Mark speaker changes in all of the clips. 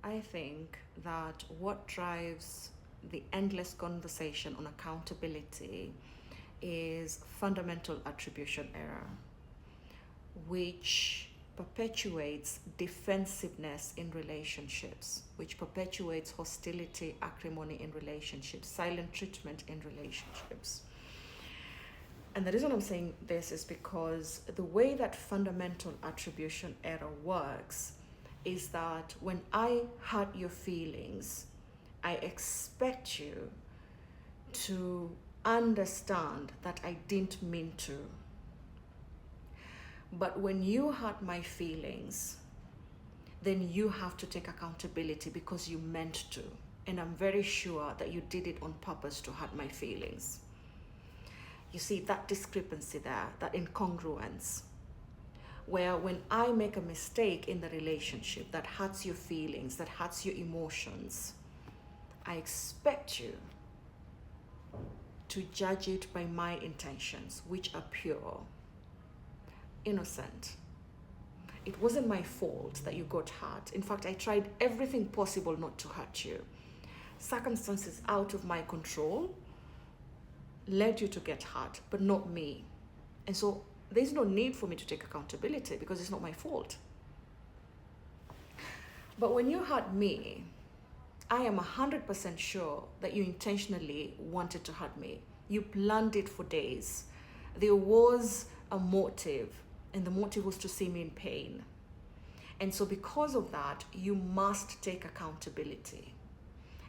Speaker 1: I think that what drives the endless conversation on accountability is fundamental attribution error, which perpetuates defensiveness in relationships, which perpetuates hostility, acrimony in relationships, silent treatment in relationships. And the reason I'm saying this is because the way that fundamental attribution error works is that when I hurt your feelings, I expect you to understand that I didn't mean to. But when you hurt my feelings, then you have to take accountability because you meant to. And I'm very sure that you did it on purpose to hurt my feelings. You see that discrepancy there, that incongruence, where when I make a mistake in the relationship that hurts your feelings, that hurts your emotions, I expect you to judge it by my intentions, which are pure, innocent. It wasn't my fault that you got hurt. In fact, I tried everything possible not to hurt you. Circumstances out of my control led you to get hurt, but not me. And so there's no need for me to take accountability because it's not my fault. But when you hurt me, I am 100% sure that you intentionally wanted to hurt me. You planned it for days. There was a motive, and the motive was to see me in pain. And so because of that, you must take accountability.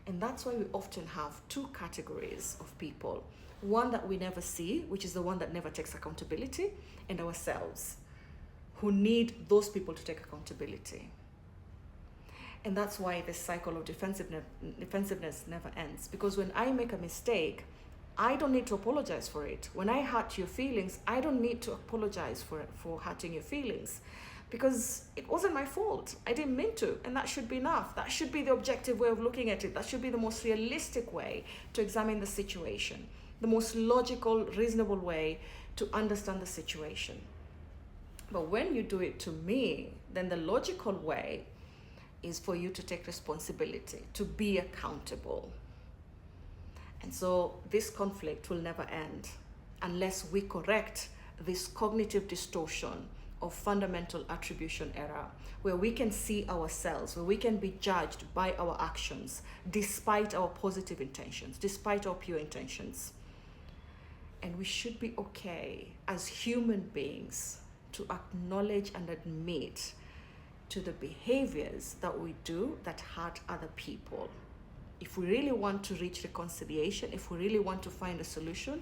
Speaker 1: And that's why we often have two categories of people. One that we never see, which is the one that never takes accountability, and ourselves, who need those people to take accountability. And that's why this cycle of defensiveness never ends. Because when I make a mistake, I don't need to apologize for it. When I hurt your feelings, I don't need to apologize for hurting your feelings. Because it wasn't my fault. I didn't mean to, and that should be enough. That should be the objective way of looking at it. That should be the most realistic way to examine the situation. The most logical, reasonable way to understand the situation. But when you do it to me, then the logical way is for you to take responsibility, to be accountable. And so this conflict will never end unless we correct this cognitive distortion of fundamental attribution error, where we can see ourselves, where we can be judged by our actions, despite our positive intentions, despite our pure intentions. And we should be okay as human beings to acknowledge and admit to the behaviors that we do that hurt other people. If we really want to reach reconciliation, if we really want to find a solution,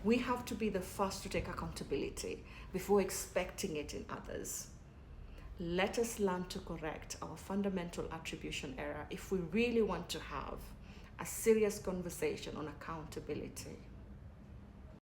Speaker 1: we have to be the first to take accountability before expecting it in others. Let us learn to correct our fundamental attribution error if we really want to have a serious conversation on accountability.